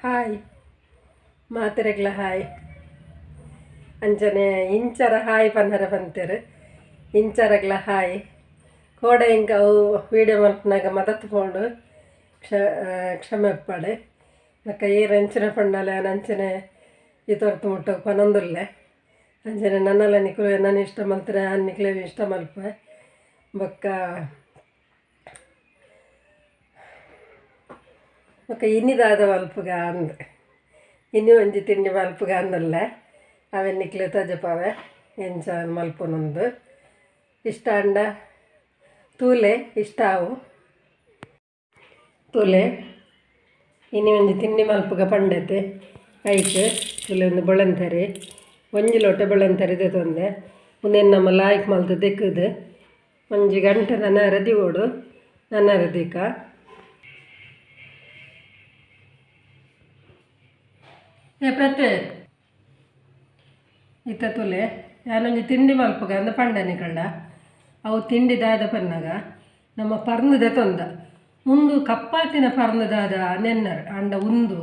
Hi ಮಾತೆರೆಗ್ಲ hi ಅಂಚನೆ Inchara hi ಪನ್ನರ ಬಂತೇರು ಇಂಚರಗ್ಲ hi ಕೋಡೆ ಇಂಕ ಅವು ವೀಡಿಯೋ ಮಲ್ಪನಾಗ ಮದತ್ಕೊಂಡು ಕ್ಷಮೆ ಪಡೆ ನಕ್ಕ ಏರು ಅಂಚನೆ ಪಂಡಲೆ ಅಂಚನೆ ಈ ತೊರ್ತು ಮುಟ್ಟ ಪನೊಂದುಲ್ಲೆ ಅಂಚನೆ ನನ್ನೆಲ್ಲ ನಿಕ್ಲು ನಾನು ಇಷ್ಟ ಮಲ್ತಾರೆ ನಿಕ್ಲೆ ಇಷ್ಟ ಮಲ್ಪೆ ಬೊಕ್ಕ ಬೊಕ್ಕ ಇನ್ನಿದಾದ ಮಲ್ಪುಗ ಅಂದು ಇನ್ನೂ ಒಂಜಿ ತಿಂಡಿ ಮಲ್ಪುಗ ಅಂದಲ್ಲ ಅವೆನ್ನಿಕ್ಲೆ ತಜಪಾವೆ ಎಂಚ ಮಲ್ಪುನೊಂದು ಇಷ್ಟ ಅಂಡ ತೂಲೆ ಇಷ್ಟ ಅವು ತೂಲೆ ಇನ್ನೂ ಒಂಜಿ ತಿಂಡಿ ಮಲ್ಪುಗ ಪಂಡತೆ ಐಟ್ ತೂಲೆ ಒಂದು ಬೊಳಂತರಿ ಒಂಜಿ ಲೋಟ ಬೊಳಂತರಿ ತೊಂದೆ ಮುಂದೇನು ನಮ್ಮ ಲಾಯ್ಕ್ ಮಲ್ತು ದೆಕ್ಕದು ಒಂಜಿ ಗಂಟೆ ನನ್ನ ಅರದಿ ಓಡು ನನ್ನ ಅರದಿಕ ಪ್ರತಿ ಇತ್ತ ತುಲೆ ನಾನೊಂದು ತಿಂಡಿ ಮಲ್ಪಗ ಅಂದ ಪಂಡನೆ ಕಳ್ಳ ಅವು ತಿಂಡಿ ದಾದ ಪನ್ನಾಗ ನಮ್ಮ ಪರ್ನದೆ ತೊಂದ ಮುಂದು ಕಪ್ಪಾತಿನ ಪರ್ನದಾದ ನೆನ್ನರ ಅಂಡ ಉಂದು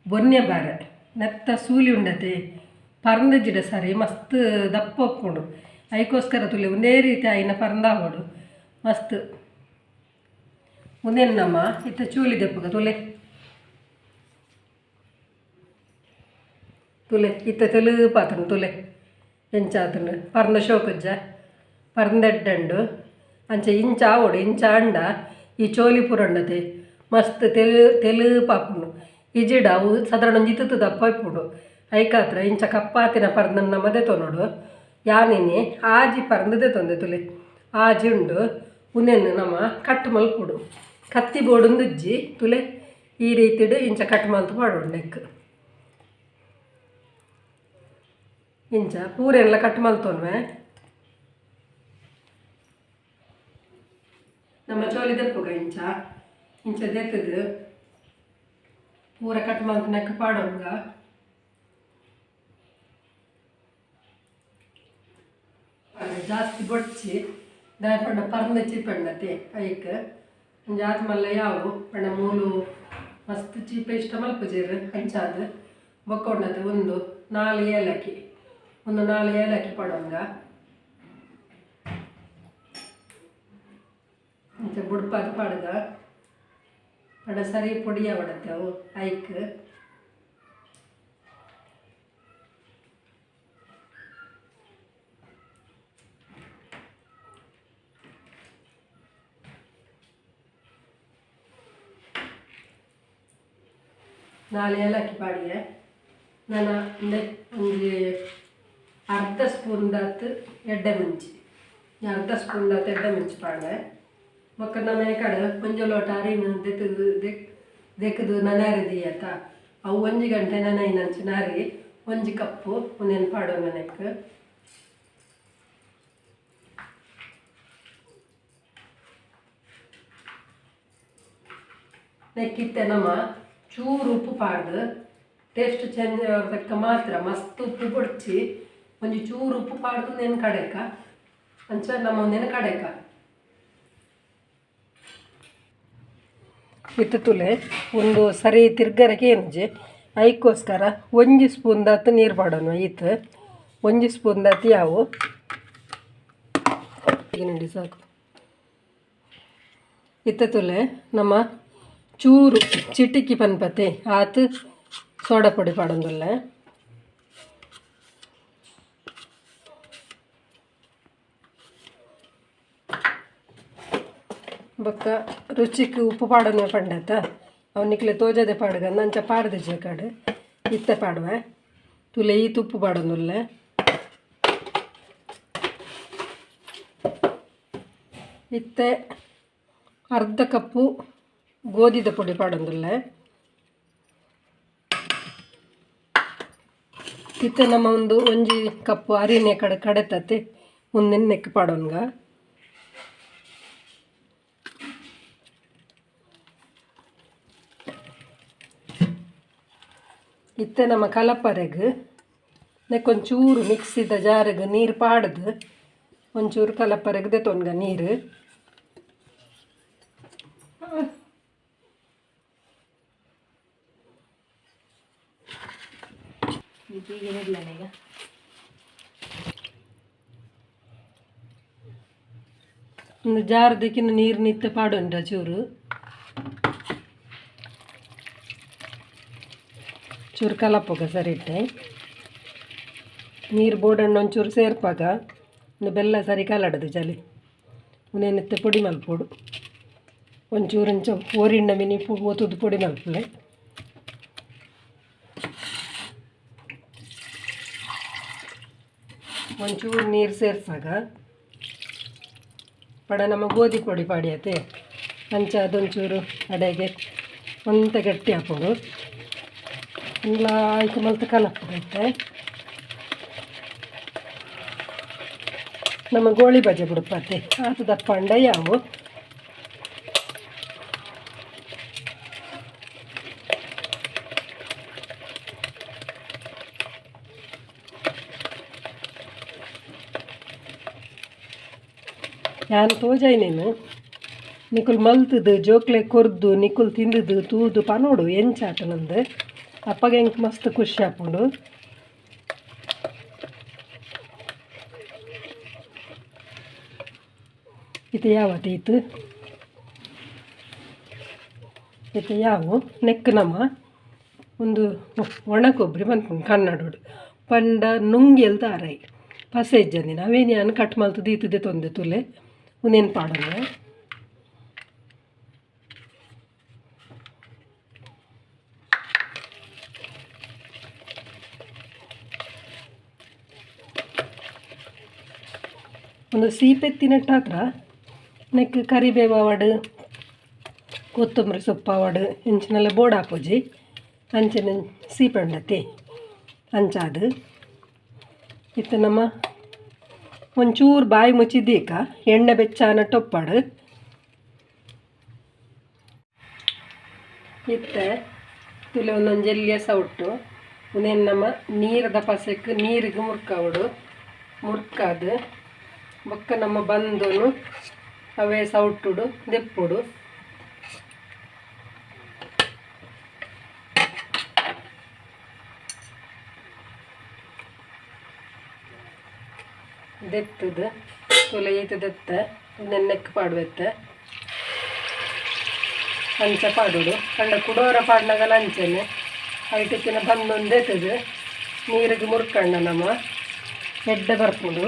ಬೊನ್ನೆ ಬಾರೆ ನೆತ್ತ ಸೂಲಿ ಉಂಡತೆ ಪರ್ನ ಜಿಡ ಸರಿ ಮಸ್ತ್ ದಪ್ಪ ಒಪ್ಕೊಂಡು ಐಕೋಸ್ಕರ ತುಲೆ ಒಂದೇ ರೀತಿ ಆಯ್ನ ಪರ್ಂದಾಗೋಡು ಮಸ್ತ್ ಮುಂದೇನಮ್ಮ ಇತ್ತ ಚೂಲಿ ದಪ್ಪಗ ತುಲೆ ತುಲೆ ಇತ್ತ ತೆಲು ಪಾತ್ರನು ತುಲೆ ಎಂಚಾತನು ಪರ್ನ ಶೋಕಜ್ಜ ಪರ್ಂದೆಡ್ಡಂಡು ಅಂಚೆ ಇಂಚ ಆವೋಡು ಇಂಚ ಅಂಡ ಈ ಚೋಲಿ ಪುರಂಡತೆ ಮಸ್ತ್ ತೆಲು ಪಾಪುಂಡು ಈ ಜಿಡ ಅವು ಸಾಧಾರಣ ಒಂಜಿ ಇತ್ತು ದಪ್ಪ ಇಪ್ಪುಂಡು ಐಕಾತ್ರ ಇಂಚ ಕಪ್ಪಾತಿನ ಪರ್ದನ್ನ ನಮ್ಮದೇ ತೊನೋಡು ಯಾನಿನಿ ಆಜಿ ಪರ್ದದೆ ತೊಂದೆ ತುಲೆ ಆಜಿ ಉಂಡು ಉನ್ನೆನ್ನು ನಮ್ಮ ಕಟ್ ಮಲ್ಪುಡು ಕತ್ತಿ ಬೋಡುಂದು ಉಜ್ಜಿ ತುಲೆ ಈ ರೀತಿಡು ಇಂಚ ಕಟ್ ಮಲ್ತು ಮಾಡೋಡು ನೆಕ್ ಇಂಚ ಪೂರೆಲ್ಲ ಕಟ್ ಮಲ್ತೋನ್ವೆ ನಮ್ಮ ಚೋಲಿ ದಪ್ಪುಗ ಇಂಚ ಇಂಚ ದೆಕ್ಕದು ಪೂರ ಕಟ್ ಮಲ್ತು ನೆಕ್ ಪಾಡೋಂಗ ಜಾಸ್ತಿ ಬೊಡ್ಚಿ ದಾಯ ಪಂಡ ಪರ್ನ ಚೀಪಂಡತೆ ಐಕ್ ಜಾತ್ ಮಲ್ಲ ಯಾವು ಪಂಡ ಮೂಲು ಮಸ್ತ್ ಚೀಪ ಇಷ್ಟ ಮಲ್ಪುಜೇರು ಅಂಚಾದ ಬೊಕ್ಕೊಂಡತೆ ಒಂದು 4 ಏಲಕ್ಕಿ ಒಂದು 4 ಏಲಕ್ಕಿ ಪಡೋಂಗ ಮತ್ತು ಬುಡ್ಪಾದ ಪಡ್ಗ ಪಡ ಸರಿ ಪೊಡಿಯ ಹೊಡತೆವು ಐಕ್ ನಾಳೆ ಏಲಕ್ಕಿ ಪಾಡಿಗೆ ನಾನು ಒಂಜಿ ಅರ್ಧ ಸ್ಪೂನ್ ದಾತ್ ಎಡ್ಡೆ ಮುಂಚಿ ಅರ್ಧ ಸ್ಪೂನ್ ದಾತ್ ಎಡ್ಡೆ ಮುಂಚಿ ಪಾಡೆ ಬೊಕ್ಕ ನಮ್ಮ ಕಡೆ ಒಂಜಿ ಲೋಟ ಅರಿನ ದೆಕ್ಕದು ನನರಿದಿ ಆತ ಅವು 1 ಗಂಟೆ ನನೈನಂಚು ನಾರಿ 1 ಕಪ್ಪು ಒಂದೇನು ಪಾಡೋ ನನಕ್ ನೆಕ್ಕಿತ್ತೆ ನಮ್ಮ ಚೂರು ಉಪ್ಪು ಪಾಡ್ದು ಟೇಸ್ಟ್ ಚೇಂಜ್ ಆಗೋದಕ್ಕ ಮಾತ್ರ ಮಸ್ತ್ ಉಪ್ಪು ಬೊಡ್ಚಿ ಒಂಜಿ ಚೂರು ಉಪ್ಪು ಪಾಡ್ದು ನೆನ್ ಕಡೆಕ ಅಂಚ ನಮ್ಮ ನೆನ ಕಡೆಕ ಇತ್ತು ತುಲೆ ಒಂದು ಸರಿ ತಿರ್ಗರಕ್ಕೆ ಎಂಜಿ ಐಕೋಸ್ಕರ 1 ಸ್ಪೂನ್ ದಾತ್ ನೀರು ಪಾಡೋಣ ಈತ್ 1 ಸ್ಪೂನ್ ದಾತ್ ಯಾವು ನೋಡಿ ಸಾಕು ಇತ್ತ ತುಲೆ ನಮ್ಮ ಚೂರು ಚಿಟಿಕಿ ಪನ್ಪತೆ ಆತು ಸೋಡಾ ಪೊಡಿ ಪಾಡೊಂದುಲ್ಲ ಬೊಕ್ಕ ರುಚಿಗೆ ಉಪ್ಪು ಪಾಡೋನೇ ಪಂಡತ ಅವನಿಕ್ಲೆ ತೋಜದೆ ಪಾಡ್ಗ ನಂಚ ಪಾಡ್ದೆ ಕಡೆ ಇತ್ತೆ ಪಾಡುವೆ ತುಲೆ ಈ ತುಪ್ಪು ಪಾಡೊಂದುಲ್ಲ ಇತ್ತೆ ಅರ್ಧ ಕಪ್ಪು ಗೋಧಿದ ಪೊಡಿ ಪಾಡೊಂದುಲ್ಲ ಇತ್ತೆ ನಮ್ಮ ಒಂದು ಒಂಜಿ ಕಪ್ಪು ಅರಿನೆ ಕಡೆತತೆ ಮುಂದಿನ ನೆಕ್ ಪಾಡೋನ್ಗ ಇತ್ತೆ ನಮ್ಮ ಕಲಪರೆಗ್ ನೆಕ್ಕೊಂಚೂರು ಮಿಕ್ಸಿದ ಜಾರಿಗೆ ನೀರು ಪಾಡ್ದು ಒಂಚೂರು ಕಲಪರೆಗ್ ದೆತೊನ್ಗ ನೀರು ಹೀಗೆ ಇರಲಿಲ್ಲ ಈಗ ಒಂದು ಜಾರದಕ್ಕಿನ್ನು ನೀರು ನಿತ್ಯ ಪಾಡುಂಡ ಚೂರು ಚೂರು ಕಲಪೋಗ ಸರಿ ಇಟ್ಟೆ ನೀರು ಬೋಡಣ್ಣು ಒಂಚೂರು ಸೇರ್ಪಾಗ ಇನ್ನು ಬೆಲ್ಲ ಸರಿ ಕಲಡದು ಚಲಿ ಉನೇನಿತ್ತೆ ಪೊಡಿ ಮಲ್ಪೋಡು ಒಂಚೂರು ಇಂಚ ಓರಿಂಡ ಮಿನಿ ಓತುದು ಪೊಡಿ ಮಲ್ಪಲೆ ಒಂಚೂರು ನೀರು ಸೇರ್ಸಾಗ ಪಡ ನಮ್ಮ ಗೋಧಿ ಪೊಡಿ ಪಾಡಿಯತೆ ಅಂಚ ಅದೊಂಚೂರು ಅಡೆಗೆ ಒಂತ ಗಟ್ಟಿ ಹಾಕೋದು ಎಲ್ಲ ಆಯ್ತು ಮಲ್ತು ಕಲಪೈತೆ ನಮ್ಮ ಗೋಳಿ ಬಜೆ ಬಿಡುಪತ್ತೆ ಆತು ದಪ್ಪಂಡ ಯಾವು ಯಾನು ತೋಜಾಯ್ ನೀನು ನಿಕುಲ್ ಮಲ್ತದು ಜೋಕ್ಲೆ ಕೊರ್ದು ನಿಕುಲ್ ತಿಂದದು ತೂದು ಪನೋಡು ಎಂಚಾಟ ನಂದು ಅಪ್ಪಗೆ ಹೆಂಗೆ ಮಸ್ತ್ ಖುಷಿ ಹಾಕೊಂಡು ಇದು ಯಾವತ್ತೀತು ಇದು ಯಾವ ನೆಕ್ ನಮ್ಮ ಒಂದು ಒಣ ಕೊಬ್ಬರಿ ಬಂದ್ಕೊಂಡು ಕನ್ನಡೋಡು ಪಂಡ ನುಂಗಿ ಎಲ್ತಾರೈ ಪಸೆಜ್ಜಂದಿನ ಅವೇನು ನಾನು ಕಟ್ ಮಲ್ತದ್ದು ಈತದೆ ತೊಂದೆ ತುಲೆ ಉನೇನು ಪಾಡೋಣ ಒಂದು ಸೀಪೆತ್ತಿನಟ್ಟು ಹತ್ರ ನೆಕ್ ಕರಿಬೇವು ಅವಡು ಕೊತ್ತಂಬರಿ ಸೊಪ್ಪು ಅವಡು ಇಂಚಿನೆಲ್ಲ ಬೋರ್ಡ್ ಹಾಕೋಜಿ ಅಂಚಿನ ಸೀಪೆಂಡತಿ ಅಂಚಾದು ಇತ್ತು ನಮ್ಮ ಒಂಚೂರು ಬಾಯಿ ಮುಚ್ಚಿದ್ದೀಕ ಎಣ್ಣೆ ಬೆಚ್ಚಾನ ಟೊಪ್ಪಾಡು ಇತ್ತೆ ತುಲೆ ಒಂದೊಂದು ಜಲ್ಲಿಯ ಸೌಟು ಉನೇನು ನಮ್ಮ ನೀರದ ಪಸಕ್ಕೆ ನೀರಿಗೆ ಮುರ್ಕವಡು ಮುರ್ಕಾದು ಬೊಕ್ಕ ನಮ್ಮ ಬಂದನು ಅವೇ ಸೌಟುಡು ದೆಪ್ಪುಡು ದೆತ್ತದು ತುಲೆ ಈತದೆತ್ತ ನೆನ್ನೆಕ್ಕೆ ಪಾಡುವೆತ್ತೆ ಅಂಚ ಪಾಡೋಡು ಕಂಡ ಕುಡೋರ ಪಾಡ್ನಾಗ ಅಂಚನೆ ಐಟಕ್ಕಿನ ಬಂದೊಂದು ಎತ್ತದು ನೀರಿಗೆ ಮುರ್ಕಂಡ ನಮ್ಮ ಎಡ್ಡೆ ಬರ್ಪುಡು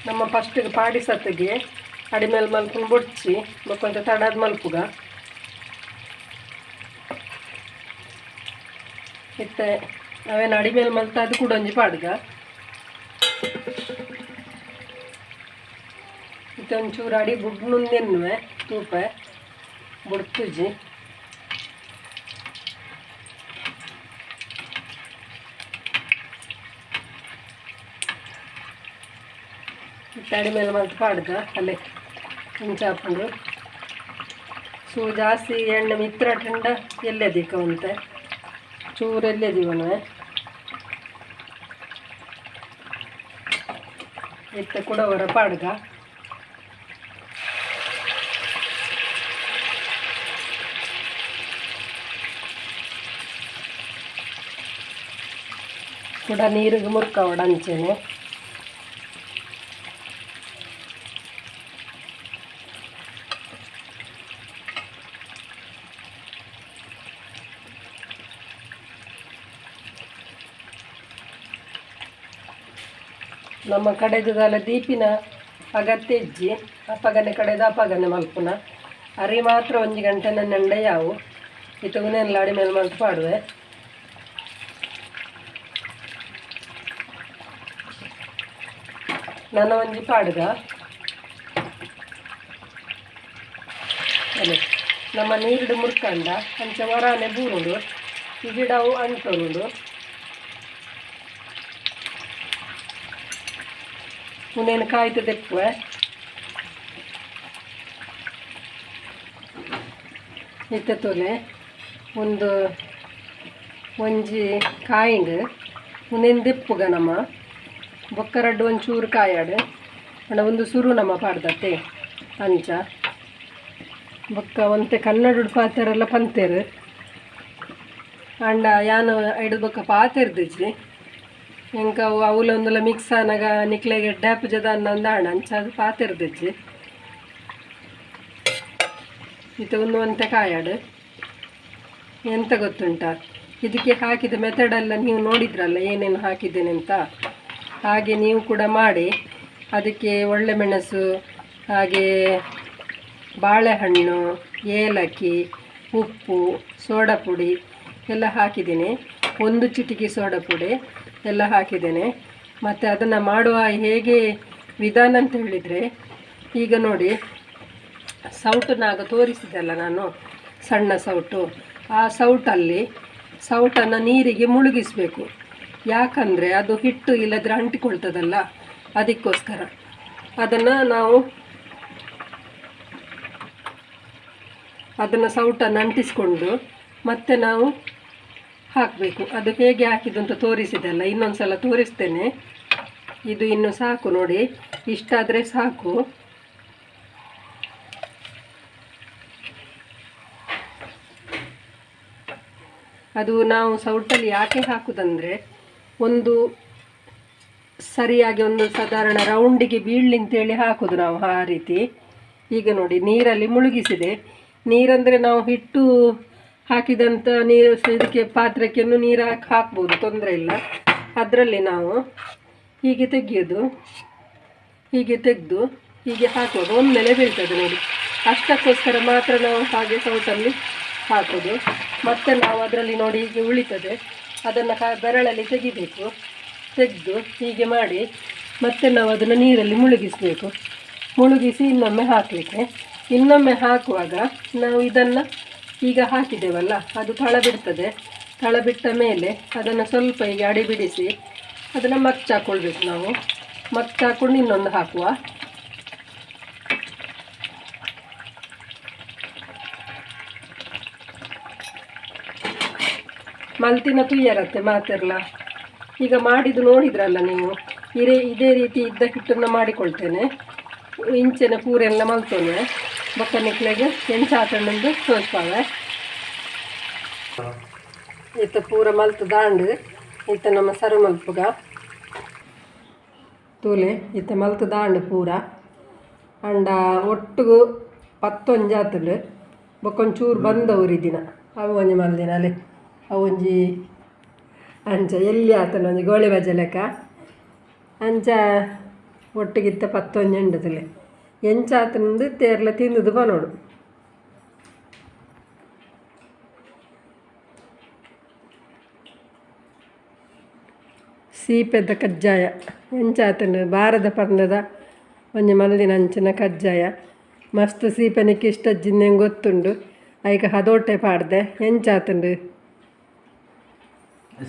ನಮ್ಮ ಫಸ್ಟಿಗೆ ಪಾಡಿಸತ್ತಿಗೆ ಅಡಿಮೇಲೆ ಮಲ್ಕೊಂಡು ಬೊಡ್ಚಿ ಮಕ್ಕೊಂತ ತಡಾದ ಮಲ್ಪುಗ ಇತ್ತೆ ಅವೇನು ಅಡಿಮೇಲೆ ಮಲ್ತ ಅದು ಕೂಡ ಒಂಜಿ ಪಾಡ್ಗ ಇತ್ತೊಂಚೂರು ಅಡಿ ಬುಡ್ನುಂದೆನ್ನುವೆ ತೂಪ ಬುಡ್ತುಜಿ ತಡಿ ಮೇಲೆ ಮಲ್ತು ಪಾಡ್ಗ ಅಲ್ಲೇ ಇಂಚ ಹಾಕೊಂಡು ಸೊ ಜಾಸ್ತಿ ಎಣ್ಣೆ ಮಿತ್ರ ಟಂಡ ಎಲ್ಲದಿಕ್ಕವಂತೆ ಚೂರು ಎಲ್ಲದಿವನವೆ ಇತ್ತ ಕೂಡ ಹೊರ ಪಾಡ್ಗ ಕೂಡ ನೀರಿಗೆ ಮುರ್ಕವಡ ಅಂಚೆನೆ ನಮ್ಮ ಕಡೆದುಗಾಲ ದೀಪಿನ ಅಗತ್ಯ ಇಜ್ಜಿ ಅಪ್ಪಗನೆ ಕಡೆದ ಅಪ್ಪಗನೆ ಮಲ್ಪುನ ಅರಿ ಮಾತ್ರ 1 ಗಂಟೆ ನಂಡೆ ಯಾವು ಇತಗುನೆಲ್ಲ ಅಡಿ ಮೇಲೆ ಮಲ್ತು ಪಾಡುವೆ ನನ್ನ ಒಂಜಿ ಪಾಡ್ಗ ಅದೇ ನಮ್ಮ ನೀರುಡು ಮುರ್ಕಂಡ ಅಂಚ ವರಾನೆ ಬೂರುಡು ಈ ಗಿಡವು ಅಂಟೊಂಡು ಮುನೇನು ಕಾಯ್ತು ತೆಪ್ಪುವೆ ಇತ್ತ ತೊಲೆ ಒಂದು ಒಂಜಿ ಕಾಯಿಂಡು ಮುನೇನು ದೆಪ್ಪುಗ ನಮ್ಮ ಬೊಕ್ಕರಡ್ಡು ಒಂಚೂರು ಕಾಯಾಡು ಅಂಡ ಒಂದು ಸುರು ನಮ್ಮ ಪಾಡ್ದತ್ತೆ ಅಂಚ ಬೊಕ್ಕ ಒಂತೆ ಕನ್ನಡ ಪಾತೆರೆಲ್ಲ ಪಂತೇರು ಅಂಡ ಯಾನು ಐಡು ಬೊಕ್ಕ ಪಾತೆರ್ದಿಜ್ಜಿ ಎಂಕ ಅವಲೊಂದುಲ ಮಿಕ್ಸ್ ಆನಾಗ ನಿಕ್ಲೆಗೆ ಡ್ಯಾಪ್ ಜದ ಅನ್ನಂದಾಣ ಅಂಚಾದ ಪಾತೆರ್ದಿಜ್ಜಿ ಇದು ಒಂತೆ ಕಾಯಾಡು ಎಂತ ಗೊತ್ತುಂಟ ಇದಕ್ಕೆ ಹಾಕಿದ ಮೆಥಡೆಲ್ಲ ನೀವು ನೋಡಿದ್ರಲ್ಲ ಏನೇನು ಹಾಕಿದ್ದೇನೆ ಅಂತ. ಹಾಗೆ ನೀವು ಕೂಡ ಮಾಡಿ. ಅದಕ್ಕೆ ಒಳ್ಳೆ ಮೆಣಸು, ಹಾಗೆ ಬಾಳೆಹಣ್ಣು, ಏಲಕ್ಕಿ, ಉಪ್ಪು, ಸೋಡಾ ಪುಡಿ ಎಲ್ಲ ಹಾಕಿದ್ದೀನಿ. 1 ಚಿಟಿಕೆ ಸೋಡಾ ಪುಡಿ ಎಲ್ಲ ಹಾಕಿದ್ದೇನೆ. ಮತ್ತು ಅದನ್ನು ಮಾಡುವ ಹೇಗೆ ವಿಧಾನ ಅಂತ ಹೇಳಿದರೆ, ಈಗ ನೋಡಿ ಸೌಟನ್ನಾಗ ತೋರಿಸಿದೆಲ್ಲ ನಾನು, ಸಣ್ಣ ಸೌಟು. ಆ ಸೌಟನ್ನು ನೀರಿಗೆ ಮುಳುಗಿಸಬೇಕು. ಯಾಕಂದರೆ ಅದು ಹಿಟ್ಟು ಇಲ್ಲದ್ರೆ ಅಂಟಿಕೊಳ್ತದಲ್ಲ, ಅದಕ್ಕೋಸ್ಕರ ಅದನ್ನು ಸೌಟನ್ನು ಅಂಟಿಸ್ಕೊಂಡು ಮತ್ತೆ ನಾವು ಹಾಕಬೇಕು. ಅದು ಹೇಗೆ ಹಾಕಿದ್ದು ಅಂತ ತೋರಿಸಿದೆಲ್ಲ, ಇನ್ನೊಂದು ಸಲ ತೋರಿಸ್ತೇನೆ. ಇದು ಇನ್ನು ಸಾಕು ನೋಡಿ, ಇಷ್ಟಾದರೆ ಸಾಕು. ಅದು ನಾವು ಸೌಟಲ್ಲಿ ಯಾಕೆ ಹಾಕುವುದಂದರೆ, ಒಂದು ಸರಿಯಾಗಿ ಒಂದು ಸಾಧಾರಣ ರೌಂಡಿಗೆ ಬೀಳಲಿ ಅಂತೇಳಿ ಹಾಕೋದು ನಾವು ಆ ರೀತಿ. ಈಗ ನೋಡಿ ನೀರಲ್ಲಿ ಮುಳುಗಿಸಿದೆ. ನೀರಂದರೆ ನಾವು ಹಿಟ್ಟು ಹಾಕಿದಂಥ ನೀರು ಇದಕ್ಕೆ ಪಾತ್ರಕ್ಕೆನ್ನು ನೀರು ಹಾಕ್ಬೋದು, ತೊಂದರೆ ಇಲ್ಲ. ಅದರಲ್ಲಿ ನಾವು ಹೀಗೆ ತೆಗೆಯೋದು, ಹೀಗೆ ತೆಗೆದು ಹೀಗೆ ಹಾಕುವಾಗ ಒಮ್ಮೆಲೆ ಬೀಳ್ತದೆ ನೋಡಿ. ಅಷ್ಟಕ್ಕೋಸ್ಕರ ಮಾತ್ರ ನಾವು ಹಾಗೆ ಸೌಟಲ್ಲಿ ಹಾಕೋದು. ಮತ್ತು ನಾವು ಅದರಲ್ಲಿ ನೋಡಿ ಹೀಗೆ ಉಳಿತದೆ, ಅದನ್ನು ಬೆರಳಲ್ಲಿ ತೆಗಿಬೇಕು. ತೆಗೆದು ಹೀಗೆ ಮಾಡಿ ಮತ್ತೆ ನಾವು ಅದನ್ನು ನೀರಲ್ಲಿ ಮುಳುಗಿಸಬೇಕು. ಮುಳುಗಿಸಿ ಇನ್ನೊಮ್ಮೆ ಹಾಕಲಿಕ್ಕೆ. ಇನ್ನೊಮ್ಮೆ ಹಾಕುವಾಗ ನಾವು ಇದನ್ನು ಈಗ ಹಾಕಿದ್ದೇವಲ್ಲ, ಅದು ತಳ ಬಿಡ್ತದೆ. ತಳ ಬಿಟ್ಟ ಮೇಲೆ ಅದನ್ನು ಸ್ವಲ್ಪ ಹೀಗೆ ಅಡಿ ಬಿಡಿಸಿ ಅದನ್ನು ಮಚ್ಚಾಕೊಳ್ಬೇಕು. ನಾವು ಮಚ್ಚಾಕೊಂಡು ಇನ್ನೊಂದು ಹಾಕುವ. ಮಲ್ತಿನ ತುಯ್ಯರತ್ತೆ ಮಾತೆರ್ಲ. ಈಗ ಮಾಡಿದ್ದು ನೋಡಿದ್ರಲ್ಲ ನೀವು, ಇದೇ ರೀತಿ ಇದ್ದ ಹಿಟ್ಟನ್ನು ಮಾಡಿಕೊಳ್ತೇನೆ. ಇಂಚೆನ ಪೂರೆಲ್ಲ ಮಲ್ತೋನೆ ಬೊಕ್ಕ ನಿಕ್ಲೆಗೆ ಎಂಚಾತಣ್ಣಂದು ತೋರಿಸ್ಪಾವೆ. ಇತ್ತ ಪೂರ ಮಲ್ತು ದಾಂಡು ಇತ್ತ ನಮ್ಮ ಸರು ಮಲ್ಪುಗ ತೂಲೆ ಇತ್ತ ಮಲ್ತು ದಾಂಡು ಪೂರ ಅಂಡ ಒಟ್ಟಿಗೂ 11 ಜಾತಲು ಬೊಕ್ಕೊಂಚೂರು ಬಂದವರು ದಿನ ಅವು ಒಂಜಿ ಮಲ್ದಿನ ಅಲ್ಲಿ ಅವೊಂಜಿ ಅಂಚ ಎಲ್ಲಿ ಆತನ ಒಂಜಿ ಗೋಳಿ ಬಜೆ ಲೆಕ್ಕ ಅಂಚ ಒಟ್ಟಿಗಿತ್ತ 11 ಎಂಡತಲೆ ಎಂಚಾತನಂದು ತೇರ್ಲ ತಿಂದುದು ಬನೋಡು. ಸೀಪೆದ ಕಜ್ಜಾಯ ಎಂಚಾತನು ಬಾರದ ಪಂದದ ಒಂಜಿ ಮಲ್ದಿನ ಅಂಚಿನ ಕಜ್ಜಾಯ ಮಸ್ತ್ ಸೀಪೆನಕ್ಕೆ ಇಷ್ಟಜ್ಜಿಂದೇನು ಗೊತ್ತುಂಡು. ಐಕ ಹದೋಟೆ ಪಾಡ್ದೆ ಎಂಚಾತಂಡು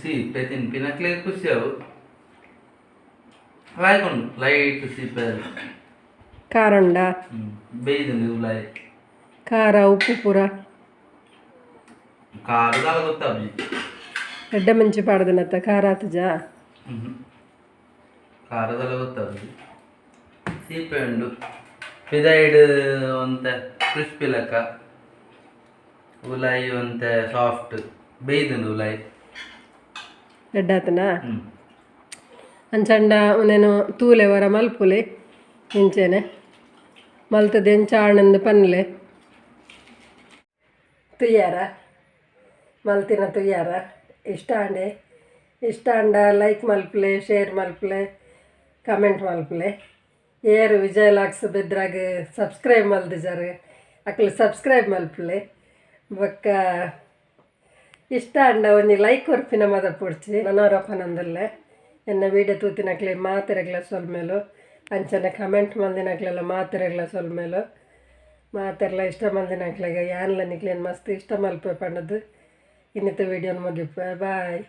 ಸೀಪೆ ತಿನ್ಪಿನಕ್ಲೆ ಖುಷಿಯಾವು ಲಾಯ್ಕೊಂಡು ಲೈಟ್ ಸೀಪೆ ಖಾರ ಉಂಡ ಬೇಯ್ದು ನೀವು ಲೈ ಖಾರ ಉಪ್ಪು ಪೂರ ಖಾರದಾಲ ಗೊತ್ತಾಬ್ಜಿ ಎಡ್ಡ ಮಂಚಿ ಪಾಡ್ದನತ್ತ ಖಾರ ಆತಜಾ ಖಾರದಾಲ ಗೊತ್ತಾಬ್ಜಿ ಸೀಪೆ ಉಂಡು ಪಿದೈಡ್ ಒಂತೆ ಕ್ರಿಸ್ಪಿ ಲೆಕ್ಕ ಉಲಾಯಿ ಒಂತೆ ಸಾಫ್ಟ್ ಬೇಯ್ದು ಉಲಾಯಿ ಎಡ್ಡಾತನ ಅಂಚಂಡ నేను ತೂಲೆ ವರ ಮಲ್ಪುಲೆ ಇಂಚೆನೆ ಮಲ್ತದೆ ಎಂಚಾಣಂದು ಪನ್ಲೆ ತುಯ್ಯಾರ ಮಲ್ತಿನ ತುಯ್ಯಾರ ಇಷ್ಟ ಅಂಡ ಲೈಕ್ ಮಲ್ಪಲೆ ಶೇರ್ ಮಲ್ಪಲೆ ಕಮೆಂಟ್ ಮಲ್ಪಲೆ ಏರು ವಿಜಯ್ ಲಾಕ್ಸ್ ಬೆದ್ರಾಗ ಸಬ್ಸ್ಕ್ರೈಬ್ ಮಲ್ದಿಜಾರು ಅಕ್ಲೆ ಸಬ್ಸ್ಕ್ರೈಬ್ ಮಲ್ಪಲೆ ಬೊಕ್ಕ ಇಷ್ಟ ಅಂಡ ಒಂಜಿ ಲೈಕ್ ಕೊರ್ಪಿನ ಮದ ಪುಡ್ಚಿ ನನೋರಪ್ಪನಂದಲ್ಲೇ ಎನ್ನ ವೀಡಿಯೋ ತೂತಿನಕ್ಲೆ ಮಾತೆರೆಗ್ಲ ಸೊಲ್ಮೇಲು ಅಂಚನೆ ಕಮೆಂಟ್ ಮಲ್ದಿನಕ್ಲೆಲ್ಲ ಮಾತೆರೆಗ್ಲ ಸೊಲ್ಮೇಲು ಮಾತೆರ್ಲ ಇಷ್ಟ ಮಲ್ದಿನಕ್ಲೆಗ ಯಾನ್ಲ ನಿಕ್ಲೇನು ಮಸ್ತ್ ಇಷ್ಟ ಮಲ್ಪೆ ಪಂಡದು ಇನ್ನಿತ ವೀಡಿಯೋನ ಮುಗಿಪ ಬಾಯ್.